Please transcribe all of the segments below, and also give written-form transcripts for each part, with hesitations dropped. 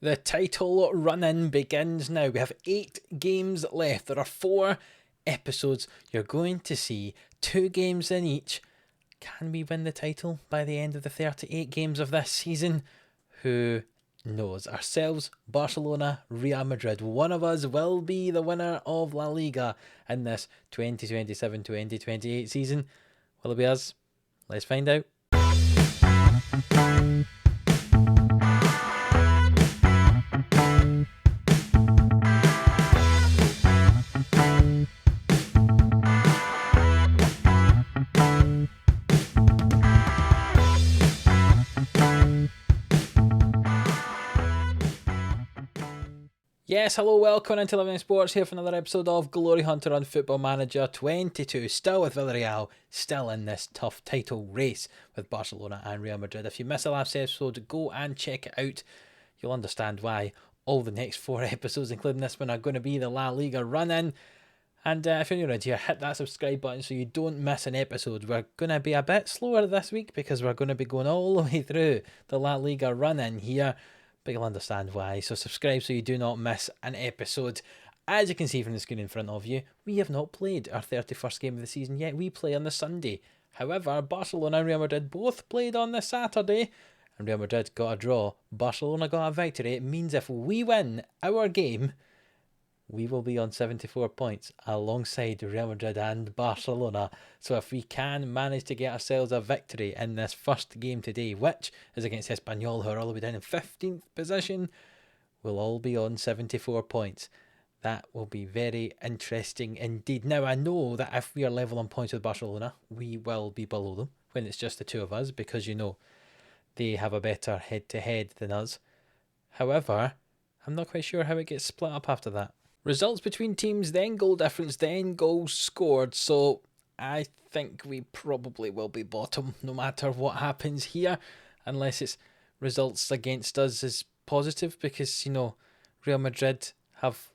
The title run-in begins now. We have 8 games left. There are 4 episodes. You're going to see 2 games in each. Can we win the title by the end of the 38 games of this season? Who knows? Ourselves, Barcelona, Real Madrid. One of us will be the winner of La Liga in this 2027-2028 season. Will it be us? Let's find out. Yes, hello, welcome into Living Sports here for another episode of Glory Hunter on Football Manager 22. Still with Villarreal, still in this tough title race with Barcelona and Real Madrid. If you missed the last episode, go and check it out. You'll understand why all the next 4 episodes, including this one, are going to be the La Liga run-in. And if you're new around here, hit that subscribe button so you don't miss an episode. We're going to be a bit slower this week because we're going to be going all the way through the La Liga run-in here. But you'll understand why. So subscribe so you do not miss an episode. As you can see from the screen in front of you, we have not played our 31st game of the season yet. We play on the Sunday. However, Barcelona and Real Madrid both played on the Saturday. And Real Madrid got a draw. Barcelona got a victory. It means if we win our game, we will be on 74 points alongside Real Madrid and Barcelona. So if we can manage to get ourselves a victory in this first game today, which is against Espanyol, who are all the way down in 15th position, we'll all be on 74 points. That will be very interesting indeed. Now, I know that if we are level on points with Barcelona, we will be below them when it's just the two of us, because, you know, they have a better head-to-head than us. However, I'm not quite sure how it gets split up after that. Results between teams, then goal difference, then goals scored. So I think we probably will be bottom no matter what happens here, unless it's results against us is positive, because, you know, Real Madrid have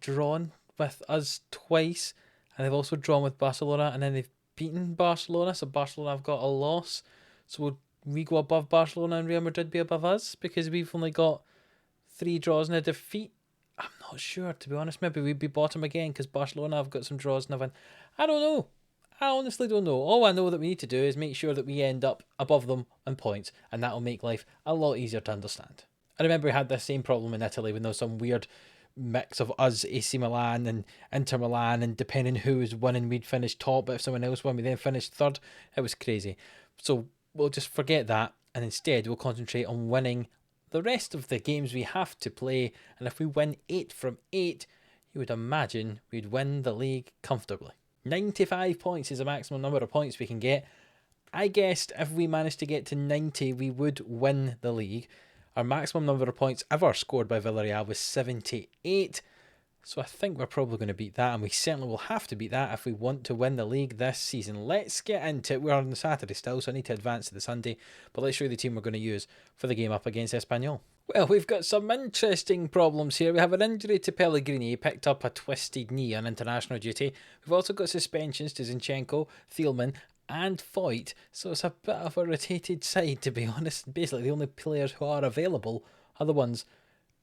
drawn with us twice, and they've also drawn with Barcelona, and then they've beaten Barcelona, so Barcelona have got a loss. So will we go above Barcelona and Real Madrid be above us because we've only got 3 draws and a defeat? I'm not sure, to be honest. Maybe we'd be bottom again because Barcelona have got some draws and have I don't know. I honestly don't know. All I know that we need to do is make sure that we end up above them on points, and that'll make life a lot easier to understand. I remember we had this same problem in Italy when there was some weird mix of us, AC Milan and Inter Milan, and depending who was winning, we'd finish top, but if someone else won, we then finished third. It was crazy. So we'll just forget that, and instead we'll concentrate on winning the rest of the games we have to play. And if we win 8 from 8, you would imagine we'd win the league comfortably. 95 points is the maximum number of points we can get. I guessed if we managed to get to 90, we would win the league. Our maximum number of points ever scored by Villarreal was 78. So I think we're probably going to beat that, and we certainly will have to beat that if we want to win the league this season. Let's get into it. We're on the Saturday still, so I need to advance to the Sunday. But let's show you the team we're going to use for the game up against Espanyol. Well, we've got some interesting problems here. We have an injury to Pellegrini. He picked up a twisted knee on international duty. We've also got suspensions to Zinchenko, Thielman and Foyt. So it's a bit of a rotated side, to be honest. Basically, the only players who are available are the ones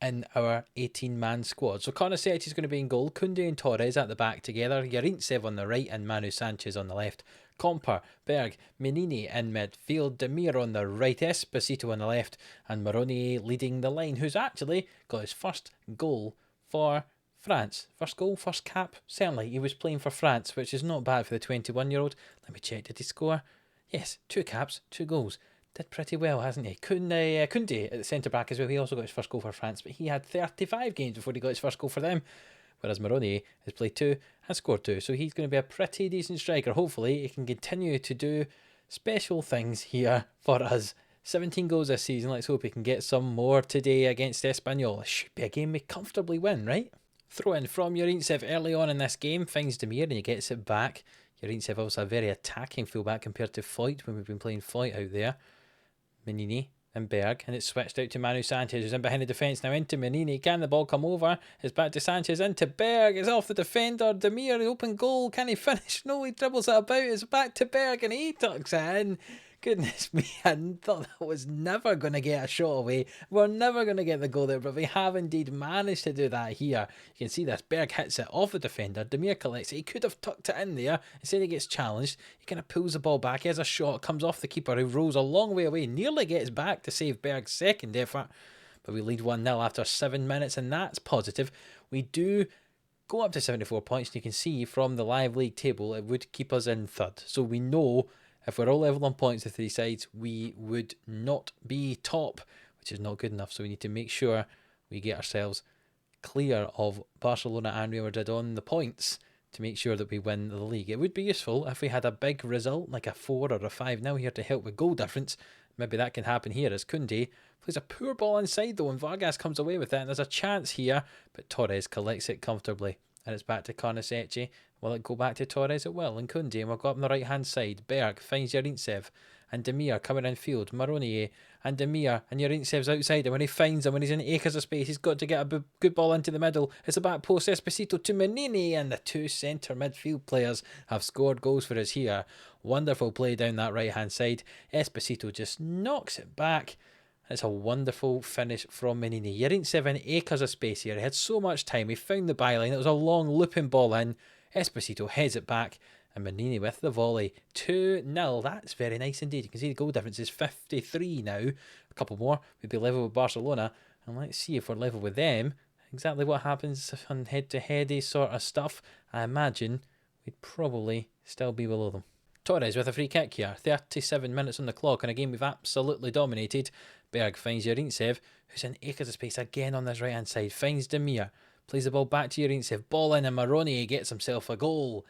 in our 18-man squad. So Konasetti is going to be in goal, Koundé and Torres at the back together, Yarintsev on the right and Manu Sanchez on the left, Komper, Berg, Menini in midfield, Demir on the right, Esposito on the left, and Moroni leading the line, who's actually got his first goal for France. First goal, first cap? Certainly, he was playing for France, which is not bad for the 21-year-old. Let me check, did he score? Yes, 2 caps, 2 goals. Did pretty well, hasn't he? Koundé at the centre-back as well. He also got his first goal for France, but he had 35 games before he got his first goal for them. Whereas Moroni has played 2 and scored 2. So he's going to be a pretty decent striker. Hopefully, he can continue to do special things here for us. 17 goals this season. Let's hope he can get some more today against Espanyol. It should be a game we comfortably win, right? Throw in from Yarintsev early on in this game. Finds Demir and he gets it back. Yarintsev also a very attacking fullback compared to Foyt when we've been playing Foyt out there. Menini and Berg, and it's switched out to Manu Sanchez, who's in behind the defence now into Menini. Can the ball come over? It's back to Sanchez, into Berg, it's off the defender. Demir, the open goal, can he finish? No, he dribbles it about, it's back to Berg and he tucks it in. Goodness me, I thought that was never going to get a shot away. We're never going to get the goal there, but we have indeed managed to do that here. You can see this. Berg hits it off the defender. Demir collects it. He could have tucked it in there. Instead he gets challenged. He kind of pulls the ball back. He has a shot. Comes off the keeper who rolls a long way away. Nearly gets back to save Berg's second effort. But we lead 1-0 after 7 minutes, and that's positive. We do go up to 74 points, and you can see from the live league table it would keep us in third. So we know if we're all level on points, the three sides, we would not be top, which is not good enough. So we need to make sure we get ourselves clear of Barcelona and Real Madrid on the points to make sure that we win the league. It would be useful if we had a big result, like a 4 or a 5-0 here to help with goal difference. Maybe that can happen here as Koundé plays a poor ball inside though, and Vargas comes away with it, and there's a chance here, but Torres collects it comfortably. And it's back to Karnaseci. Will it go back to Torres? It will. And Koundé, and we'll go up on the right-hand side. Berg finds Yarintsev. And Demir coming in field. Maronier and Demir. And Yarintsev's outside. And when he finds him, when he's in acres of space, he's got to get a good ball into the middle. It's a back post. Esposito to Menini. And the two centre midfield players have scored goals for us here. Wonderful play down that right-hand side. Esposito just knocks it back. It's a wonderful finish from Menini. Yarintsev in acres of space here. He had so much time. He found the byline. It was a long looping ball in. Esposito heads it back. And Menini with the volley. 2-0. That's very nice indeed. You can see the goal difference is 53 now. A couple more. We'd be level with Barcelona. And let's see if we're level with them. Exactly what happens on head-to-heady sort of stuff. I imagine we'd probably still be below them. Torres with a free kick here. 37 minutes on the clock in a game we've absolutely dominated. Berg finds Yarintsev, who's in acres of space again on this right-hand side. Finds Demir. Plays the ball back to Yarintsev. Ball in, and Maroni gets himself a goal.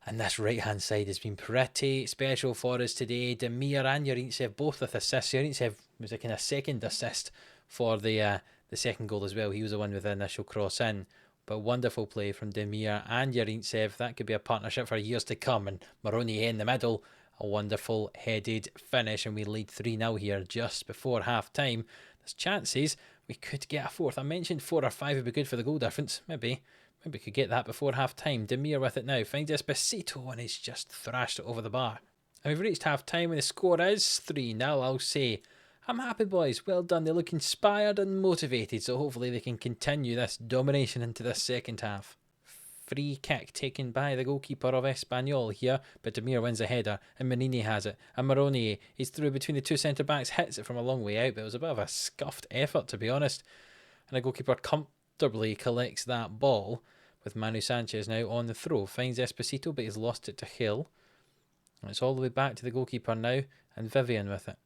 And this right-hand side has been pretty special for us today. Demir and Yarintsev both with assists. Yarintsev was a kind of second assist for the second goal as well. He was the one with the initial cross in. But wonderful play from Demir and Yarintsev. That could be a partnership for years to come. And Maroni in the middle. A wonderful headed finish. And we lead 3-0 here just before half-time. There's chances we could get a fourth. I mentioned 4 or 5 would be good for the goal difference. Maybe we could get that before half-time. Demir with it now. Finds Esposito and he's just thrashed it over the bar. And we've reached half-time and the score is 3-0, I'll say. I'm happy, boys. Well done. They look inspired and motivated, so hopefully they can continue this domination into the second half. Free kick taken by the goalkeeper of Espanyol here, but Demir wins a header, and Menini has it. And Maroni, he's through between the two centre-backs, hits it from a long way out, but it was a bit of a scuffed effort, to be honest. And the goalkeeper comfortably collects that ball, with Manu Sanchez now on the throw. Finds Esposito, but he's lost it to Hill. And it's all the way back to the goalkeeper now, and Vivian with it.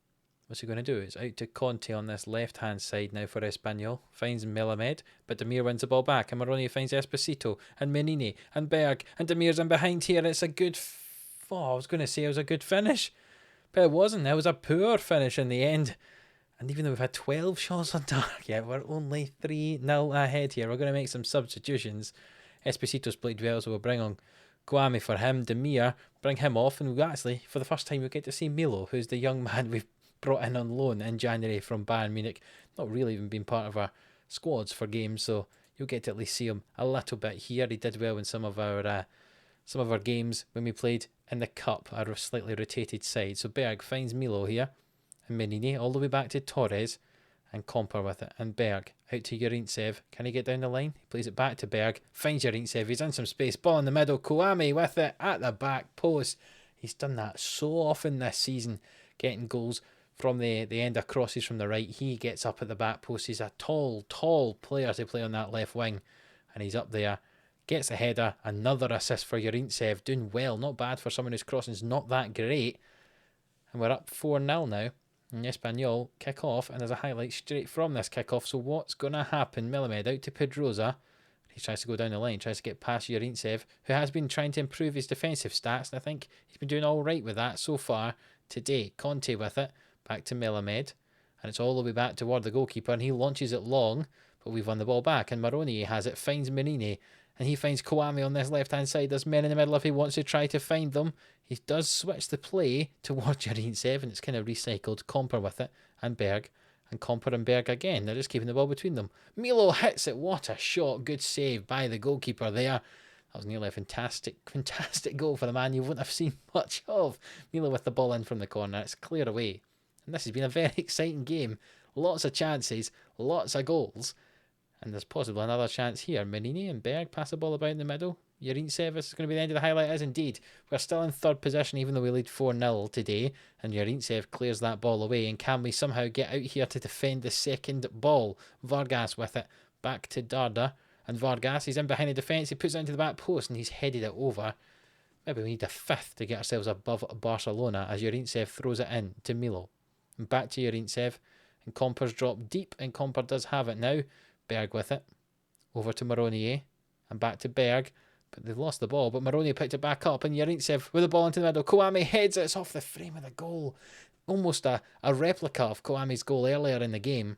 What's he going to do? It's out to Conte on this left-hand side now for Espanyol. Finds Melamed, but Demir wins the ball back. And Maroni finds Esposito and Menini and Berg. And Demir's in behind here. It's a good... I was going to say it was a good finish. But it wasn't. It was a poor finish in the end. And even though we've had 12 shots on target, we're only 3-0 ahead here. We're going to make some substitutions. Esposito's played well, so we'll bring on Kouame for him. Demir, bring him off. And we actually, for the first time, we get to see Milo, who's the young man we've brought in on loan in January from Bayern Munich. Not really even been part of our squads for games, so you'll get to at least see him a little bit here. He did well in some of our games when we played in the cup, our slightly rotated side. So Berg finds Milo here, and Menini all the way back to Torres, and Comper with it, and Berg out to Yarintsev. Can he get down the line? He plays it back to Berg, finds Yarintsev, he's in some space, ball in the middle, Kouame with it at the back post. He's done that so often this season, getting goals from the end of crosses from the right. He gets up at the back post. He's a tall player to play on that left wing. And he's up there. Gets a header. Another assist for Yarintsev. Doing well. Not bad for someone whose crossing's not that great. And we're up 4-0 now. And Espanyol kick off. And there's a highlight straight from this kick off. So what's going to happen? Melamed out to Pedrosa. He tries to go down the line. Tries to get past Yarintsev, who has been trying to improve his defensive stats. And I think he's been doing all right with that so far today. Conte with it. Back to Melamed, and it's all the way back toward the goalkeeper, and he launches it long, but we've won the ball back, and Maroni has it, finds Menini, and he finds Kouame on this left-hand side. There's men in the middle if he wants to try to find them. He does switch the play towards Yarintsev, and it's kind of recycled. Comper with it, and Berg, and Comper and Berg again. They're just keeping the ball between them. Milo hits it. What a shot. Good save by the goalkeeper there. That was nearly a fantastic goal for the man you wouldn't have seen much of. Milo with the ball in from the corner. It's clear away. And this has been a very exciting game. Lots of chances, lots of goals. And there's possibly another chance here. Marini and Berg pass the ball about in the middle. Yarintsev is going to be the end of the highlight, as indeed. We're still in third position, even though we lead 4-0 today. And Yarintsev clears that ball away. And can we somehow get out here to defend the second ball? Vargas with it. Back to Darda. And Vargas, he's in behind the defence. He puts it into the back post and he's headed it over. Maybe we need a fifth to get ourselves above Barcelona as Yarintsev throws it in to Milo. And back to Yarintsev. And Comper's dropped deep. And Comper does have it now. Berg with it. Over to Maronier. And back to Berg. But they've lost the ball. But Maronier picked it back up. And Yarintsev with the ball into the middle. Kouame heads it. It's off the frame of the goal. Almost a replica of Kouame's goal earlier in the game.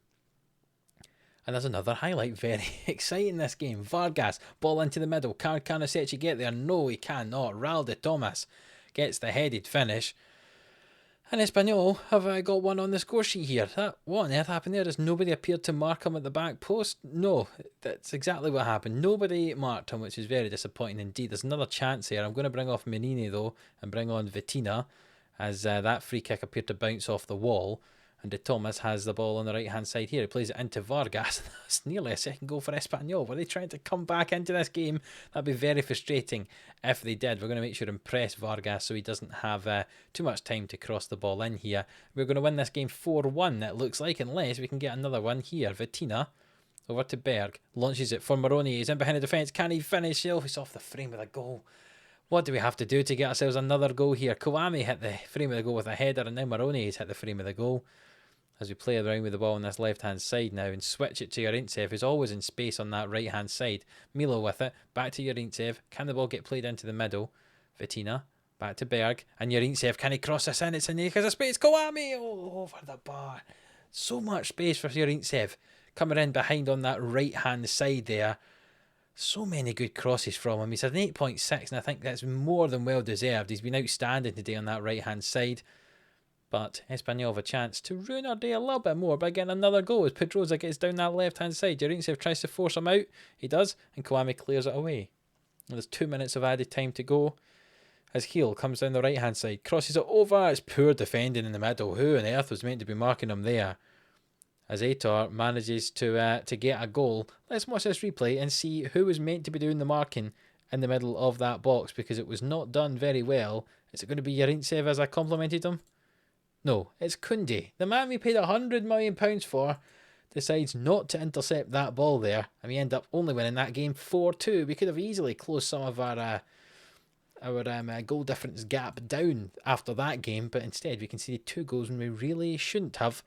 And there's another highlight. Very exciting this game. Vargas. Ball into the middle. Can Carnasecchi get there? No, he cannot. Raul de Thomas gets the headed finish. And Espanyol have got one on the score sheet here. What on earth happened there? Does nobody appeared to mark him at the back post? No, that's exactly what happened. Nobody marked him, which is very disappointing indeed. There's another chance here. I'm going to bring off Menini though and bring on Vitina as that free kick appeared to bounce off the wall. And De Thomas has the ball on the right hand side here. He plays it into Vargas. That's nearly a second goal for Espanyol. Were they trying to come back into this game? That'd be very frustrating if they did. We're going to make sure to impress Vargas so he doesn't have too much time to cross the ball in here. We're going to win this game 4-1, it looks like, unless we can get another one here. Vitina over to Berg. Launches it for Maroni. He's in behind the defence. Can he finish? Oh, he's off the frame with a goal. What do we have to do to get ourselves another goal here? Kouame hit the frame of the goal with a header, and now Maroni has hit the frame of the goal. As we play around with the ball on this left-hand side now and switch it to Yarintsev, who's always in space on that right-hand side. Milo with it. Back to Yarintsev. Can the ball get played into the middle? Vitina. Back to Berg. And Yarintsev, can he cross this in? It's in there because of space. Kouame! Oh, over the bar. So much space for Yarintsev. Coming in behind on that right-hand side there. So many good crosses from him. He's had an 8.6 and I think that's more than well deserved. He's been outstanding today on that right-hand side. But Espanyol have a chance to ruin our day a little bit more by getting another goal as Pedroza gets down that left-hand side. Yarintsev tries to force him out. He does, and Kouame clears it away. And there's 2 minutes of added time to go as Heel comes down the right-hand side. Crosses it over. It's poor defending in the middle. Who on earth was meant to be marking him there? As Aitor manages to get a goal. Let's watch this replay and see who was meant to be doing the marking in the middle of that box because it was not done very well. Is it going to be Yarintsev as I complimented him? No, it's Koundé. The man we paid £100 million for decides not to intercept that ball there. And we end up only winning that game 4-2. We could have easily closed some of our goal difference gap down after that game. But instead we conceded 2 goals when we really shouldn't have.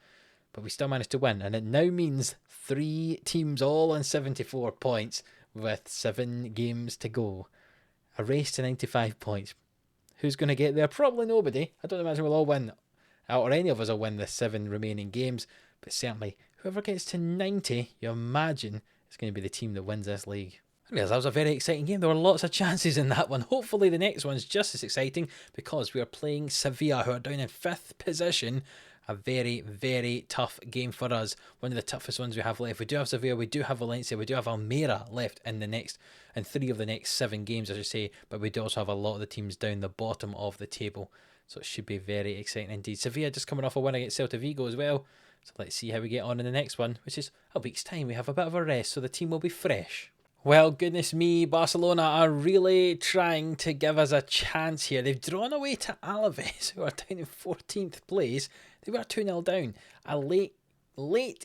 But we still managed to win. And it now means 3 teams all on 74 points with 7 games to go. A race to 95 points. Who's going to get there? Probably nobody. I don't imagine we'll all win. Or any of us will win the 7 remaining games, but certainly whoever gets to 90, you imagine it's going to be the team that wins this league. Anyways, that was a very exciting game. There were lots of chances in that one. Hopefully the next one's just as exciting because we are playing Sevilla, who are down in 5th position. A very, very tough game for us. One of the toughest ones we have left. We do have Sevilla, we do have Valencia, we do have Almeria left in 3 of the next 7 games, I should say, but we do also have a lot of the teams down the bottom of the table. So it should be very exciting indeed. Sevilla just coming off a win against Celta Vigo as well. So let's see how we get on in the next one, which is a week's time. We have a bit of a rest, so the team will be fresh. Well, goodness me, Barcelona are really trying to give us a chance here. They've drawn away to Alaves, who are down in 14th place. They were 2-0 down. A late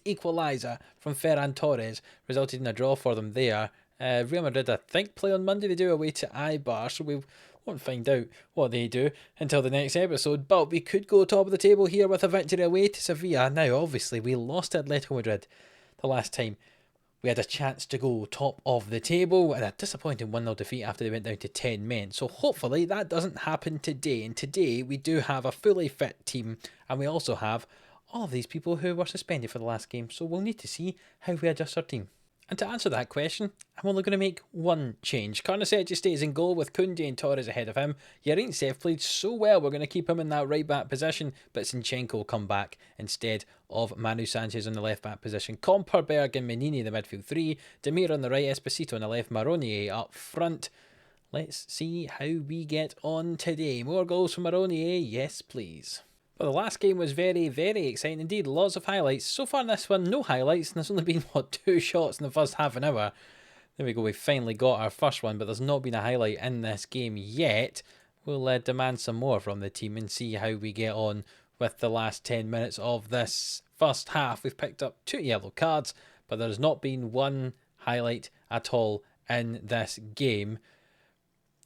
equaliser from Ferran Torres resulted in a draw for them there. Real Madrid, I think, play on Monday. They do away to Eibar, so we won't find out what they do until the next episode, but we could go top of the table here with a victory away to Sevilla. Now, obviously, we lost to Atletico Madrid the last time we had a chance to go top of the table, and a disappointing 1-0 defeat after they went down to 10 men. So hopefully that doesn't happen today, and today we do have a fully fit team, and we also have all of these people who were suspended for the last game, so we'll need to see how we adjust our team. And to answer that question, I'm only going to make one change. Carnasecchi stays in goal with Koundé and Torres ahead of him. Yarintsev played so well, we're going to keep him in that right back position, but Zinchenko will come back instead of Manu Sanchez in the left back position. Komperberg and Menini in the midfield 3. Demir on the right, Esposito on the left, Maronier up front. Let's see how we get on today. More goals from Maroni, yes please. Well, the last game was very, very exciting indeed. Lots of highlights. So far in this one, no highlights, and there's only been, 2 shots in the first half an hour. There we go, we finally got our first one, but there's not been a highlight in this game yet. We'll demand some more from the team and see how we get on with the last 10 minutes of this first half. We've picked up 2 yellow cards, but there's not been one highlight at all in this game.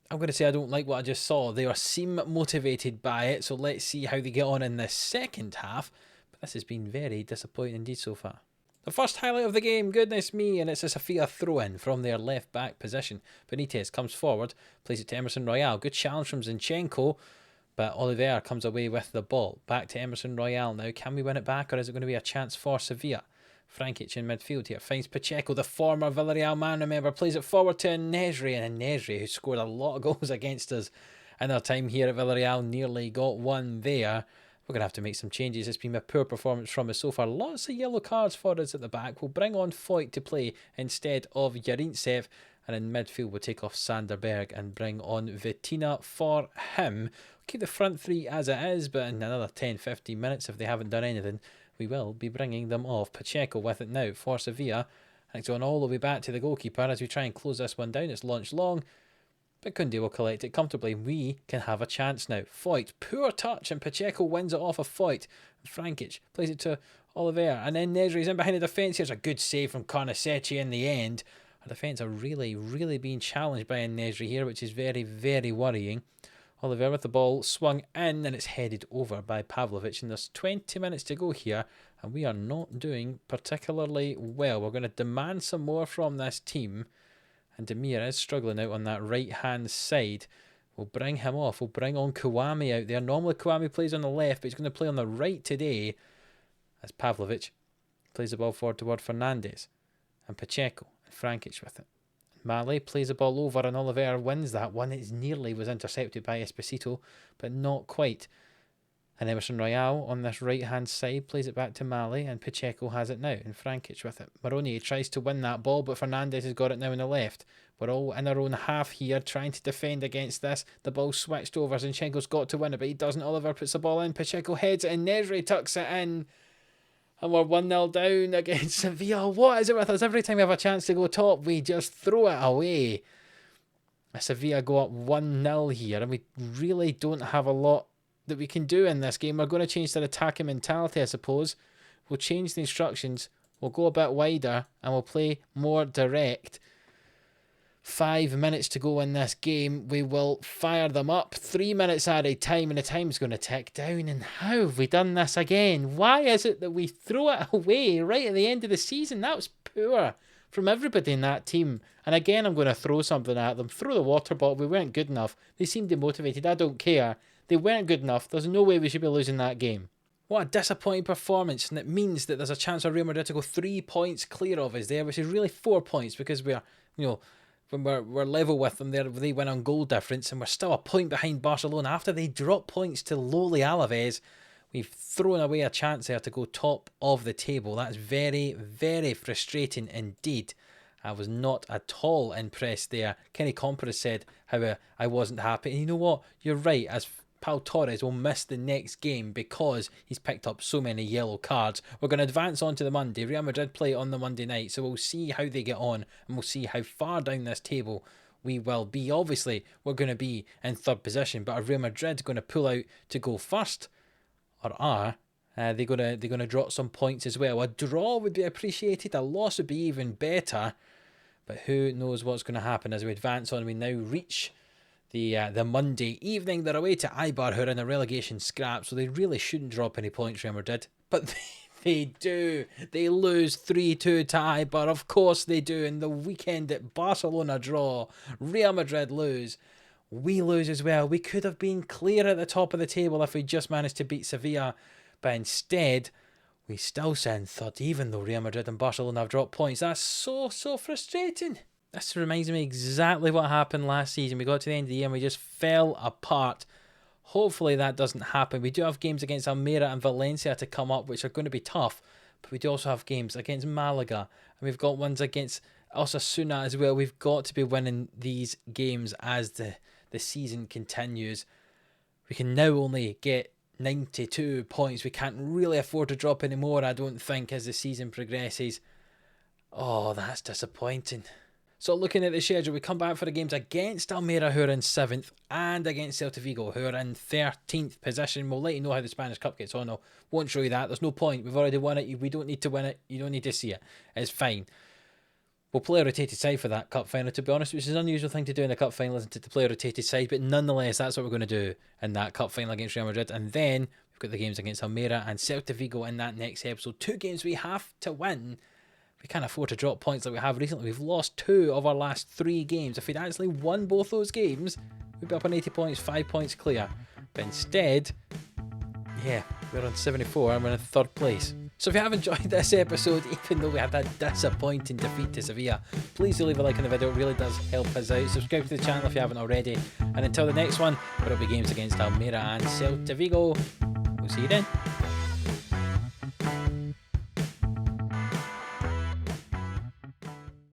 I'm going to say I don't like what I just saw. They seem motivated by it, so let's see how they get on in the second half. But this has been very disappointing indeed so far. The first highlight of the game, goodness me, and it's a SerieA throw-in from their left-back position. Benitez comes forward, plays it to Emerson Royale. Good challenge from Zinchenko, but Oliver comes away with the ball. Back to Emerson Royale now. Can we win it back, or is it going to be a chance for SerieA? Frankic in midfield here finds Pacheco, the former Villarreal man, remember, plays it forward to Nesri, and Nesri, who scored a lot of goals against us in their time here at Villarreal, nearly got one there. We're going to have to make some changes. It's been a poor performance from us so far. Lots of yellow cards for us at the back. We'll bring on Foyt to play instead of Yarintsev, and in midfield we'll take off Sanderberg and bring on Vitina for him. Keep the front three as it is, but in another 10-15 minutes, if they haven't done anything, we will be bringing them off. Pacheco with it now for SerieA. And it's going all the way back to the goalkeeper as we try and close this one down. It's launched long, but Koundé will collect it comfortably. We can have a chance now. Foyt, poor touch, and Pacheco wins it off of Foyt. Frankic plays it to Oliver, and then Nesri's in behind the defence. Here's a good save from Carnesecchi in the end. Our defence are really, really being challenged by Nesri here, which is very, very worrying. Oliver with the ball swung in, and it's headed over by Pavlovic, and there's 20 minutes to go here, and we are not doing particularly well. We're going to demand some more from this team, and Demir is struggling out on that right hand side. We'll bring him off. We'll bring on Kouame out there. Normally Kouame plays on the left, but he's going to play on the right today, as Pavlovic plays the ball forward toward Fernandes, and Pacheco and Frankic with it. Mali plays the ball over, and Oliver wins that one. It nearly was intercepted by Esposito, but not quite. And Emerson Royale on this right-hand side plays it back to Mali, and Pacheco has it now, and Frankic with it. Maroni tries to win that ball, but Fernandes has got it now on the left. We're all in our own half here, trying to defend against this. The ball switched over. Zinchenko's got to win it, but he doesn't. Oliver puts the ball in. Pacheco heads it, and Nesri tucks it in. And we're 1-0 down against SerieA. What is it with us? Every time we have a chance to go top, we just throw it away. SerieA go up 1-0 here, and we really don't have a lot that we can do in this game. We're going to change their attacking mentality, I suppose. We'll change the instructions. We'll go a bit wider, and we'll play more direct. 5 minutes to go in this game. We will fire them up. 3 minutes added time, and the time's going to tick down. And how have we done this again? Why is it that we throw it away right at the end of the season? That was poor from everybody in that team. And again, I'm going to throw something at them. Throw the water bottle. We weren't good enough. They seemed demotivated. I don't care. They weren't good enough. There's no way we should be losing that game. What a disappointing performance, and it means that there's a chance for Real Madrid to go 3 points clear of us there, which is really 4 points, because we're, when we're level with them there, they win on goal difference, and we're still a point behind Barcelona. After they drop points to lowly Alaves, we've thrown away a chance there to go top of the table. That's very, very frustrating indeed. I was not at all impressed there. Kenny Compras said how I wasn't happy, and you know what? You're right, as Pau Torres will miss the next game because he's picked up so many yellow cards. We're going to advance on to the Monday. Real Madrid play on the Monday night, so we'll see how they get on, and we'll see how far down this table we will be. Obviously, we're going to be in third position, but are Real Madrid going to pull out to go first, or are they're going to drop some points as well? A draw would be appreciated. A loss would be even better, but who knows what's going to happen as we advance on. We now reach the Monday evening. They're away to Eibar, who are in a relegation scrap, so they really shouldn't drop any points, Real Madrid. But they do. They lose 3-2 to Eibar. Of course they do. In the weekend at Barcelona draw, Real Madrid lose. We lose as well. We could have been clear at the top of the table if we just managed to beat SerieA, but instead we still sit in third, even though Real Madrid and Barcelona have dropped points. That's so frustrating. This reminds me exactly what happened last season. We got to the end of the year and we just fell apart. Hopefully that doesn't happen. We do have games against Almeria and Valencia to come up, which are going to be tough. But we do also have games against Malaga. And we've got ones against Osasuna as well. We've got to be winning these games as the season continues. We can now only get 92 points. We can't really afford to drop any more, I don't think, as the season progresses. Oh, that's disappointing. So looking at the schedule, we come back for the games against Almeria, who are in 7th, and against Celta Vigo, who are in 13th position. We'll let you know how the Spanish Cup gets on. I won't show you that. There's no point. We've already won it. We don't need to win it. You don't need to see it. It's fine. We'll play a rotated side for that cup final, to be honest, which is an unusual thing to do in the cup final, isn't it, to play a rotated side? But nonetheless, that's what we're going to do in that cup final against Real Madrid. And then we've got the games against Almeria and Celta Vigo in that next episode. 2 games we have to win. We can't afford to drop points like we have recently. We've lost 2 of our last 3 games. If we'd actually won both those games, we'd be up on 80 points, 5 points clear. But instead, yeah, we're on 74 and we're in 3rd place. So if you have enjoyed this episode, even though we had that disappointing defeat to Sevilla, please do leave a like on the video. It really does help us out. Subscribe to the channel if you haven't already. And until the next one, where it'll be games against Almeria and Celta Vigo, we'll see you then.